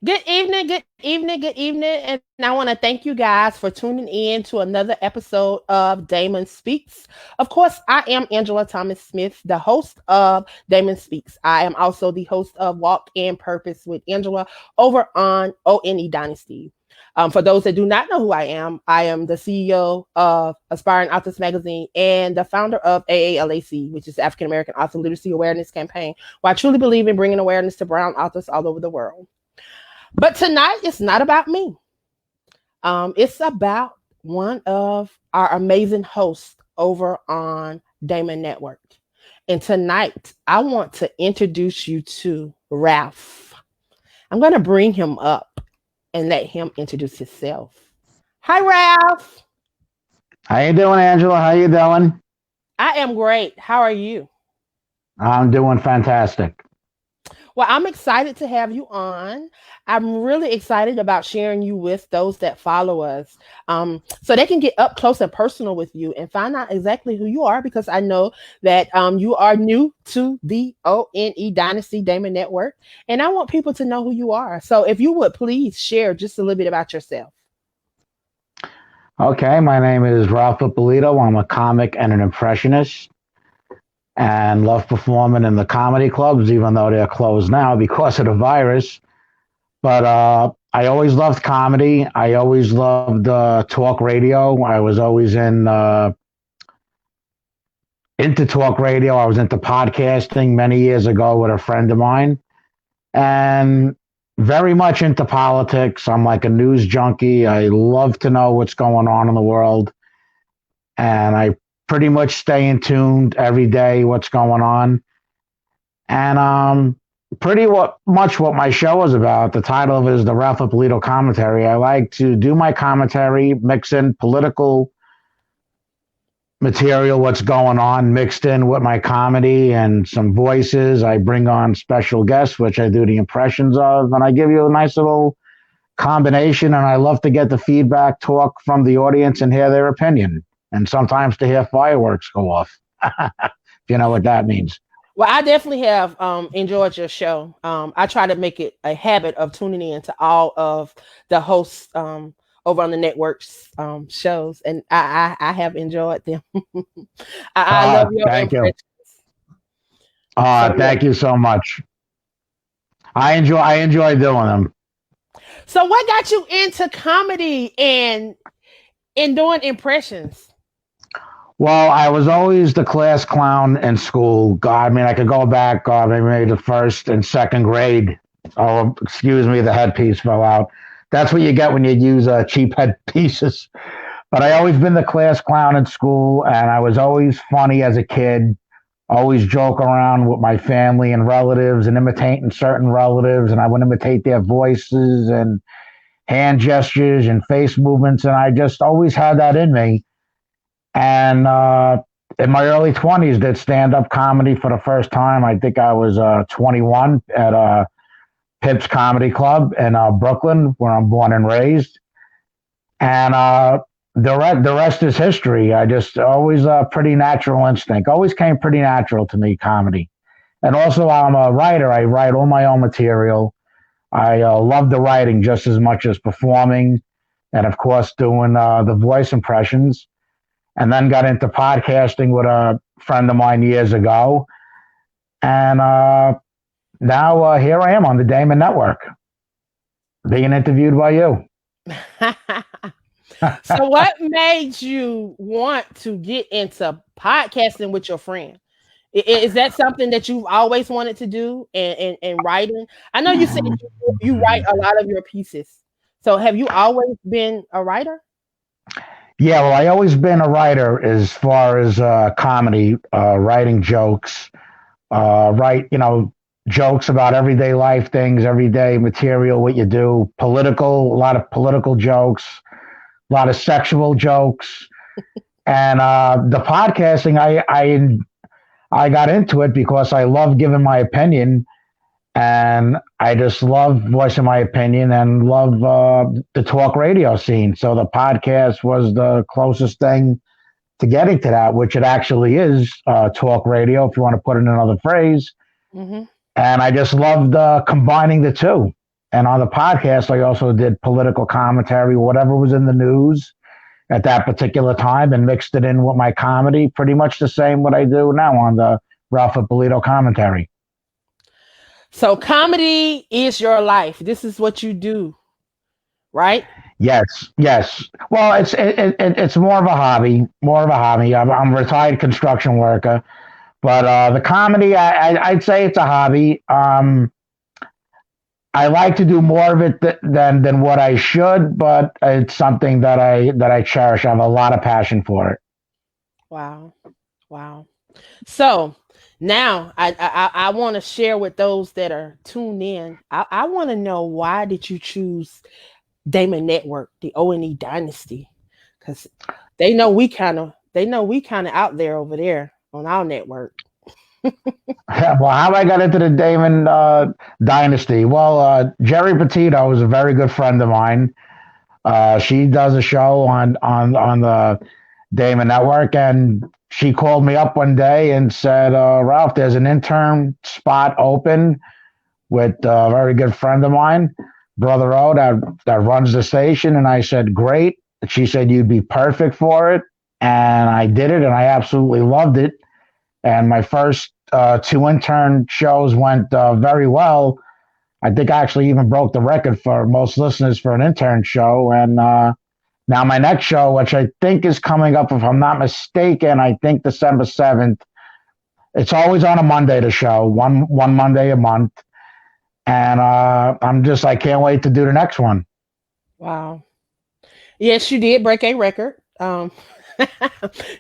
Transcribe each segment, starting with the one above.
Good evening. And I want to thank you guys for tuning in to another episode of Damon Speaks. Of course, I am Angela Thomas Smith, the host of Damon Speaks. I am also the host of Walk in Purpose with Angela over on ONE Dynasty. For those that do not know who I am the CEO of Aspiring Authors Magazine and the founder of AALAC, which is the African American Author Literacy Awareness Campaign, where I truly believe in bringing awareness to brown authors all over the world. But tonight it's not about me. It's about one of our amazing hosts over on Damon Network. And tonight I want to introduce you to Ralph. I'm going to bring him up and let him introduce himself. Hi, Ralph. How you doing, Angela? How you doing? I am great. How are you? I'm doing fantastic. Well, I'm excited to have you on. I'm really excited about sharing you with those that follow us, so they can get up close and personal with you and find out exactly who you are. Because I know that you are new to the ONE Dynasty Damon Network, and I want people to know who you are. So, if you would please share just a little bit about yourself. Okay, my name is Ralph Ippolito. I'm a comic and an impressionist and love performing in the comedy clubs, even though they're closed now because of the virus. But I always loved comedy. I always loved talk radio. I was always into talk radio. I was into podcasting many years ago with a friend of mine, and very much into politics. I'm like a news junkie. I love to know what's going on in the world, and I pretty much stay in tuned every day what's going on. And much what my show is about. The title of it is the Ralph Ippolito Commentary. I like to do my commentary, mix in political material, what's going on, mixed in with my comedy and some voices. I bring on special guests, which I do the impressions of, and I give you a nice little combination. And I love to get the feedback, talk from the audience, and hear their opinion. And sometimes to hear fireworks go off, if you know what that means. Well, I definitely have enjoyed your show. I try to make it a habit of tuning in to all of the hosts over on the network's shows, and I have enjoyed them. I love your Thank you. impressions. So yeah. Thank you so much. I enjoy doing them. So what got you into comedy and in doing impressions? Well, I was always the class clown in school. God, I mean, I could go back, maybe the first and second grade. Oh, excuse me, the headpiece fell out. That's what you get when you use cheap headpieces. But I always been the class clown in school, and I was always funny as a kid. Always joke around with my family and relatives, and imitating certain relatives, and I would imitate their voices and hand gestures and face movements, and I just always had that in me. And in my early 20s, did stand-up comedy for the first time. I think I was 21 at Pips Comedy Club in Brooklyn, where I'm born and raised. And the rest is history. I just always pretty natural instinct. Always came pretty natural to me, comedy. And also, I'm a writer. I write all my own material. I love the writing just as much as performing, and of course, doing the voice impressions. And then got into podcasting with a friend of mine years ago. And now here I am on the D.A.M.O.N network, being interviewed by you. So what made you want to get into podcasting with your friend? Is that something that you've always wanted to do and writing? I know you said you write a lot of your pieces. So have you always been a writer? Yeah, well, I always been a writer as far as comedy, writing jokes, write, jokes about everyday life things, everyday material, what you do, political, a lot of political jokes, a lot of sexual jokes. And the podcasting, I got into it because I love giving my opinion, and I just love voicing my opinion and love the talk radio scene. So the podcast was the closest thing to getting to that, which it actually is talk radio, if you want to put it in another phrase. Mm-hmm. And I just loved combining the two. And on the podcast, I also did political commentary, whatever was in the news at that particular time, and mixed it in with my comedy. Pretty much the same what I do now on the Ralph Ippolito commentary. So comedy is your life. This is what you do, right? Yes, yes. Well, it's more of a hobby, more of a hobby. I'm a retired construction worker, but the comedy, I'd say it's a hobby. I like to do more of it than what I should, but it's something that I cherish. I have a lot of passion for it. Wow. Wow. So now I want to share with those that are tuned in. I want to know, why did you choose Damon Network, the O&E Dynasty? Because they know we kind of out there over there on our network. Well, how I got into the Damon dynasty? Well, Jerry Petito is a very good friend of mine. She does a show on the Damon Network, and she called me up one day and said, "Ralph, there's an intern spot open with a very good friend of mine, Brother O, that runs the station." And I said, "Great." She said, "You'd be perfect for it," and I did it, and I absolutely loved it. And my first two intern shows went very well. I think I actually even broke the record for most listeners for an intern show. And now my next show, which I think is coming up, if I'm not mistaken, I think December 7th. It's always on a Monday, the show, one Monday a month. And I can't wait to do the next one. Wow. Yes, you did break a record.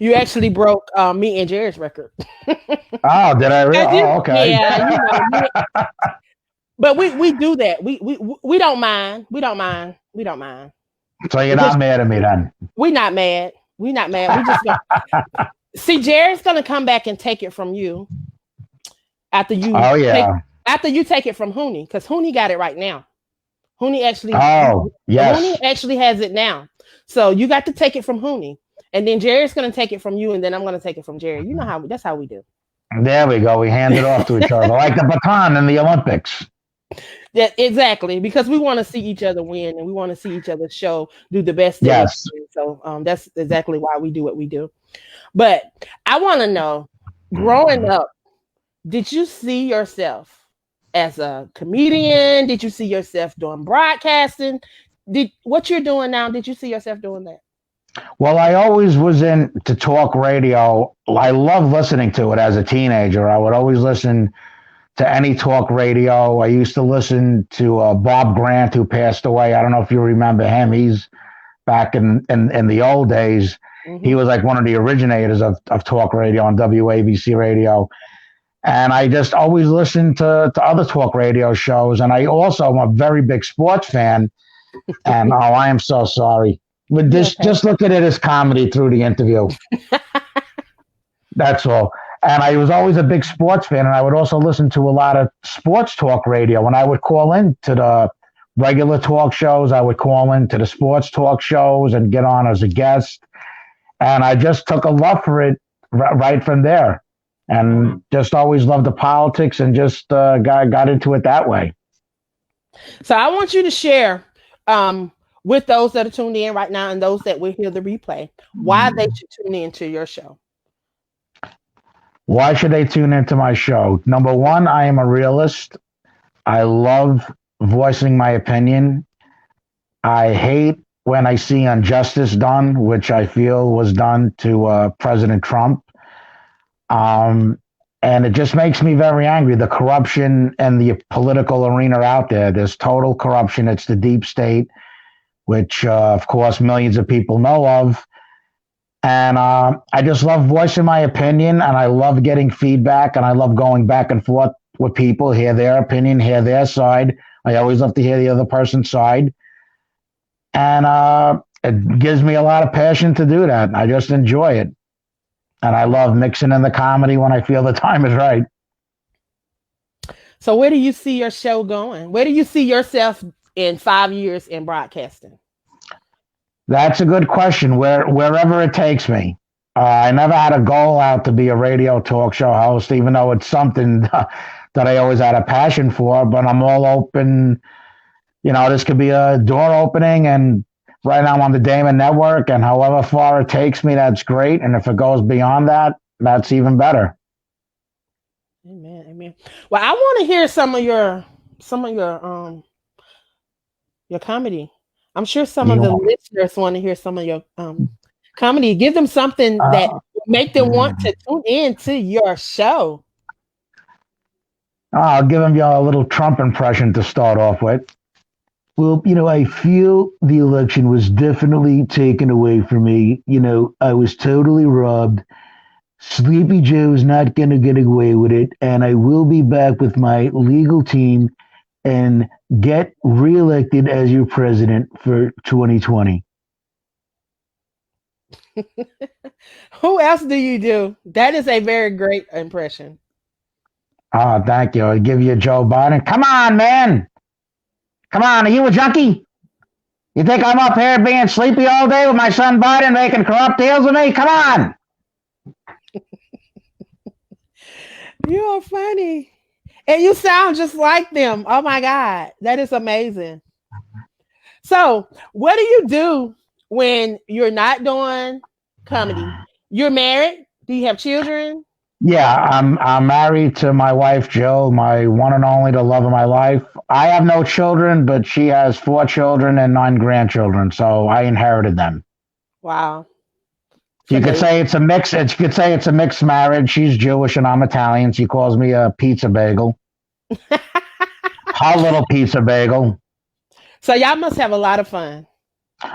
You actually broke me and Jared's record. Oh, did I really? I did. Oh, okay. Yeah, but we do that. We don't mind. We don't mind. We don't mind So you're because not mad at me then? we not mad. We not mad. We just gonna see. Jared's gonna come back and take it from you after you Oh, take yeah. after you take it from Hooney, because Hooney got it right now. Hooney actually Oh, yes. Hooney actually has it now. So you got to take it from Hooney. And then Jared's gonna take it from you, and then I'm gonna take it from Jared. You know how that's how we do. There we go. We hand it off to each other like the baton in the Olympics. Yeah, exactly. Because we want to see each other win, and we want to see each other show do the best that they Yes. can. So that's exactly why we do what we do. But I want to know, growing up, did you see yourself as a comedian? Did you see yourself doing broadcasting? Did what you're doing now? Did you see yourself doing that? Well, I always was into talk radio. I loved listening to it as a teenager. I would always listen to any talk radio. I used to listen to Bob Grant, who passed away. I don't know if you remember him. He's back in the old days. He Mm-hmm. was like one of the originators of talk radio on WABC radio. And I just always listened to other talk radio shows. And I also am a very big sports fan. And oh, I am so sorry. But You this, okay? just look at it as comedy through the interview. That's all. And I was always a big sports fan, and I would also listen to a lot of sports talk radio. When I would call in to the regular talk shows, I would call in to the sports talk shows and get on as a guest. And I just took a love for it right from there, and just always loved the politics, and just got into it that way. So I want you to share with those that are tuned in right now and those that will hear the replay why they should tune in to your show. Why should they tune into my show? Number one, I am a realist. I love voicing my opinion. I hate when I see injustice done, which I feel was done to President Trump. And it just makes me very angry. The corruption and the political arena out there, there's total corruption. It's the deep state, which, of course, millions of people know of. And I just love voicing my opinion, and I love getting feedback, and I love going back and forth with people, hear their opinion, hear their side. I always love to hear the other person's side. And it gives me a lot of passion to do that. I just enjoy it. And I love mixing in the comedy when I feel the time is right. So where do you see your show going? Where do you see yourself in 5 years in broadcasting? That's a good question. Wherever it takes me. I never had a goal out to be a radio talk show host, even though it's something that I always had a passion for. But I'm all open This could be a door opening, and right now I'm on the Damon Network, and however far it takes me, that's great. And if it goes beyond that, that's even better. Amen. Amen. Well, I want to hear some of your comedy. I'm sure some of You, the listeners want to hear some of your comedy. Give them something that uh, make them want to tune in to your show. I'll give him a little Trump impression to start off with. Well, I feel the election was definitely taken away from me. I was totally robbed. Sleepy Joe's not going to get away with it, and I will be back with my legal team and get reelected as your president for 2020. Who else do you do? That is a very great impression. Oh, thank you. I'll give you Joe Biden. Come on, man. Come on. Are you a junkie? You think I'm up here being sleepy all day with my son Biden making corrupt deals with me? Come on. You are funny. And you sound just like them. Oh my God. That is amazing. So, what do you do when you're not doing comedy? You're married? Do you have children? Yeah, I'm married to my wife Jill, my one and only, the love of my life. I have no children, but she has 4 children and 9 grandchildren, so I inherited them. Wow. It's You could say amazing. it's a mix. You could say it's a mixed marriage. She's Jewish and I'm Italian. She calls me a pizza bagel. Her little pizza bagel. So y'all must have a lot of fun.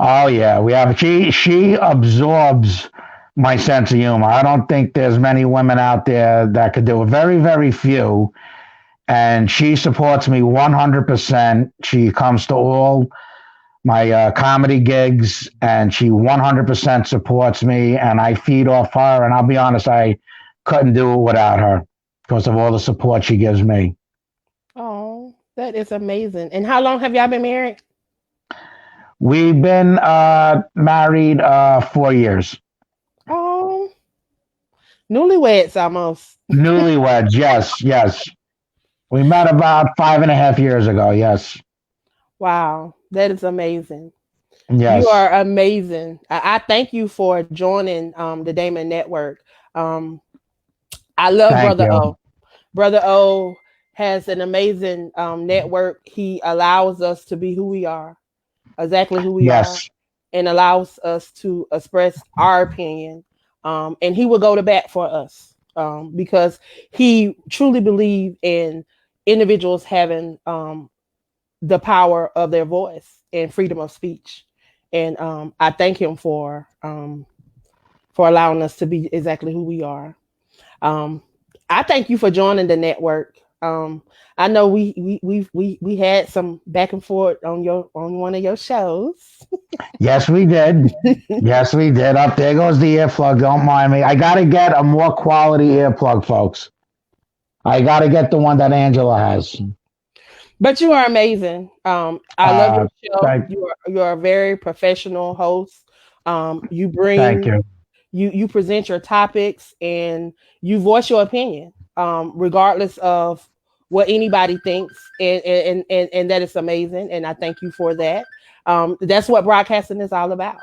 Oh yeah, we have. She absorbs my sense of humor. I don't think there's many women out there that could do it. Very, very few. And she supports me 100%. She comes to all my comedy gigs, and she 100% supports me. And I feed off her. And I'll be honest, I couldn't do it without her because of all the support she gives me. Oh, that is amazing. And how long have y'all been married? We've been married 4 years. Oh, newlyweds almost. Newlyweds, yes, yes. We met about 5.5 years ago. Yes, Wow, that is amazing. You yes. are amazing. I thank you for joining the Damon Network. Um, I love Thank Brother you. O. Brother O has an amazing network. He allows us to be who we are, exactly who we are, Yes, and allows us to express our opinion. And he will go to bat for us because he truly believes in individuals having the power of their voice and freedom of speech. And I thank him for allowing us to be exactly who we are. Um, I thank you for joining the network. I know we had some back and forth on one of your shows. yes, we did. Yes, we did. Up there goes the earplug. Don't mind me. I got to get a more quality earplug, folks. I got to get the one that Angela has. But you are amazing. I love your Uh, show. thank, You are a very professional host. You thank bring you. you present your topics and you voice your opinion, regardless of what anybody thinks, and that is amazing. And I thank you for that. That's what broadcasting is all about.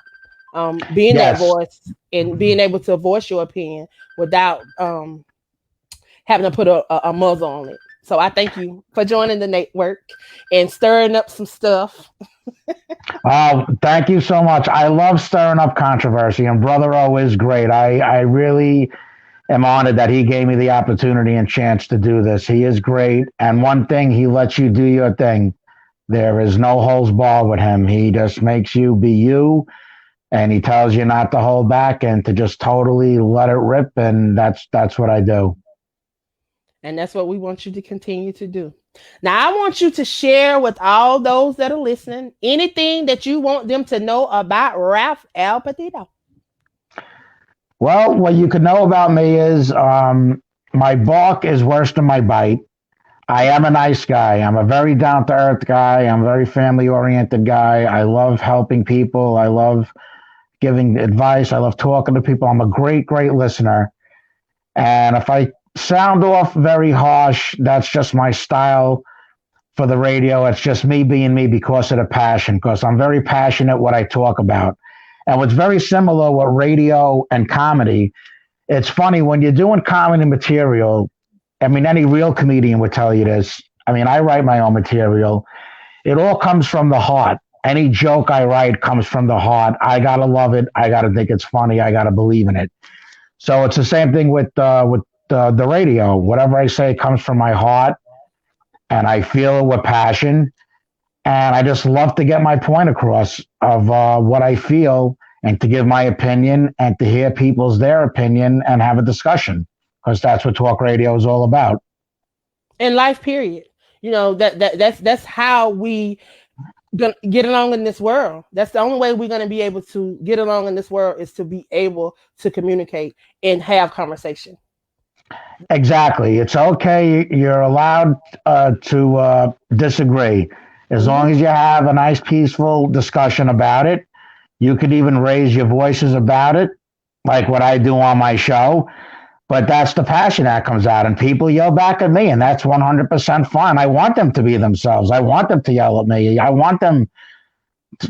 Being that Yes, voice and being able to voice your opinion without having to put a muzzle on it. So I thank you for joining the network and stirring up some stuff. Thank you so much. I love stirring up controversy, and Brother O is great. I really am honored that he gave me the opportunity and chance to do this. He is great. And one thing, he lets you do your thing. There is no holds barred with him. He just makes you be you, and he tells you not to hold back and to just totally let it rip. And that's what I do. And that's what we want you to continue to do. Now, I want you to share with all those that are listening anything that you want them to know about Ralph Al Petito. Well, what you can know about me is my bark is worse than my bite. I am a nice guy. I'm a very down to earth guy. I'm a very family oriented guy. I love helping people. I love giving advice. I love talking to people. I'm a great, great listener. And if I sound off very harsh, that's just my style. for the radio. It's just me being me because of the passion, because I'm very passionate what I talk about. And what's very similar with radio and comedy, it's funny when you're doing comedy material. I mean, any real comedian would tell you this. I mean, I write my own material. It all comes from the heart. Any joke I write comes from the heart. I gotta love it. I gotta think it's funny. I gotta believe in it. So it's the same thing with the radio. Whatever I say comes from my heart, and I feel it with passion. And I just love to get my point across of what I feel, and to give my opinion, and to hear people's their opinion and have a discussion, because that's what talk radio is all about. In life, period. That's how we gonna get along in this world. That's the only way we're gonna be able to get along in this world, is to be able to communicate and have conversation. Exactly. It's okay. You're allowed to disagree as Hmm. long as you have a nice, peaceful discussion about it. You could even raise your voices about it, like what I do on my show. But that's the passion that comes out, and people yell back at me, and that's 100% fine. I want them to be themselves. I want them to yell at me. I want them.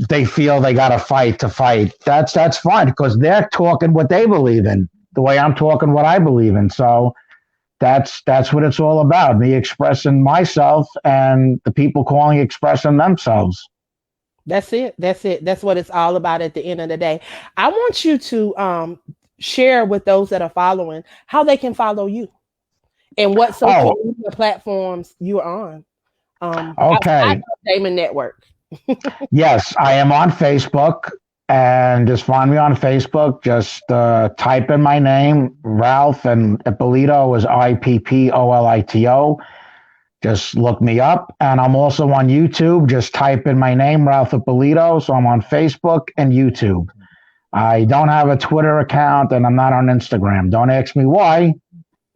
They feel they got to fight to fight. That's fine, because they're talking what they believe in, the way I'm talking what I believe in. So that's what it's all about. Me expressing myself, and the people calling expressing themselves. That's it. That's it. That's what it's all about at the end of the day. I want you to share with those that are following how they can follow you and what social Oh, media platforms you're on. Outside okay. of Damon Network. Yes, I am on Facebook, and just find me on Facebook. Just type in my name, Ralph, and Ippolito is Ippolito. Just look me up, and I'm also on YouTube. Just type in my name, Ralph Ippolito. So I'm on Facebook and YouTube. I don't have a Twitter account, and I'm not on Instagram. Don't ask me why,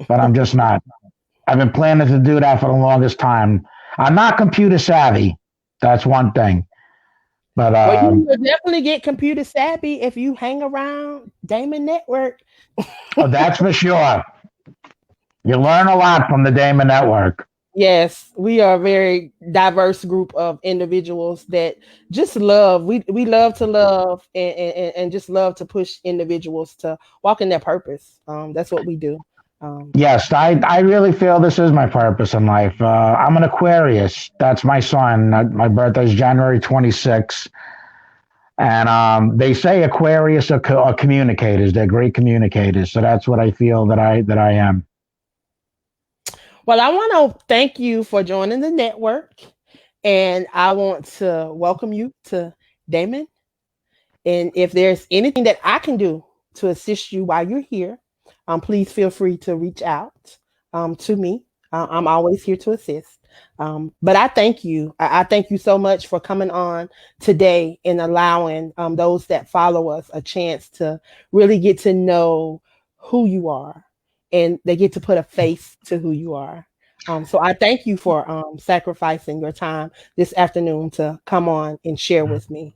but I'm just not. I've been planning to do that for the longest time. I'm not computer savvy. That's one thing. But Well, you will definitely get computer savvy if you hang around Damon Network. oh, that's for sure. You learn a lot from the Damon Network. Yes, we are a very diverse group of individuals that just love. We love to love and just love to push individuals to walk in their purpose. That's what we do. Um, Yes, I really feel this is my purpose in life. I'm an Aquarius. That's my sign. My birthday is January 26th. And they say Aquarius are communicators. They're great communicators. So that's what I feel that I am. well, I want to thank you for joining the network, and I want to welcome you to Damon. And if there's anything that I can do to assist you while you're here, please feel free to reach out to me. I'm always here to assist. But I thank you. I thank you so much for coming on today and allowing those that follow us a chance to really get to know who you are, and they get to put a face to who you are. So I thank you for sacrificing your time this afternoon to come on and share with me.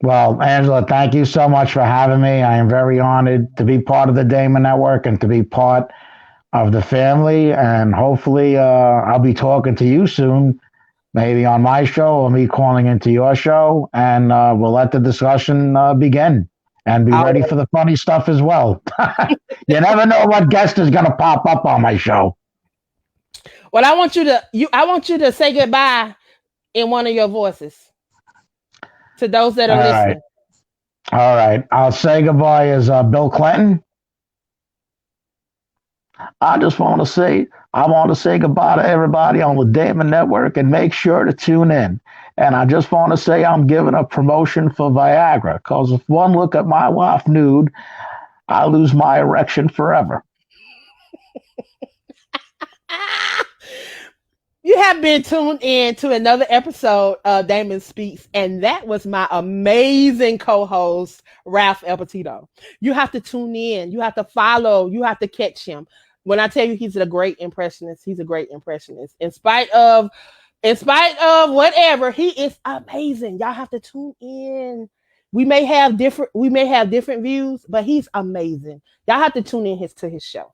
Well, Angela, thank you so much for having me. I am very honored to be part of the Damon Network and to be part of the family. And hopefully, I'll be talking to you soon, maybe on my show or me calling into your show. And we'll let the discussion begin, and be ready for the funny stuff as well. You never know what guest is going to pop up on my show. Well, I want you to say goodbye in one of your voices to those that All are right. listening. All right. I'll say goodbye as Bill Clinton. I want to say goodbye to everybody on the Damon Network, and make sure to tune in. And I just want to say I'm giving a promotion for Viagra, because if one look at my wife nude, I lose my erection forever. Ah! You have been tuned in to another episode of Damon Speaks, and that was my amazing co-host, Ralph Epatito. You have to tune in, you have to follow, you have to catch him. When I tell you he's a great impressionist, he's a great impressionist. In spite of whatever, he is amazing. Y'all have to tune in. We may have different views, but he's amazing. Y'all have to tune in to his show.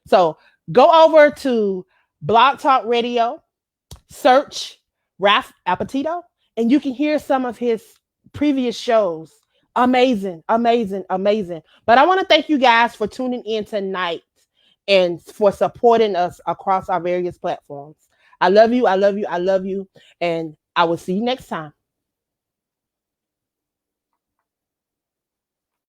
So go over to Blog Talk Radio, Search Ralph Appetito, and you can hear some of his previous shows. Amazing, amazing, amazing. But I want to thank you guys for tuning in tonight and for supporting us across our various platforms. I love you. I love you. I love you. And I will see you next time.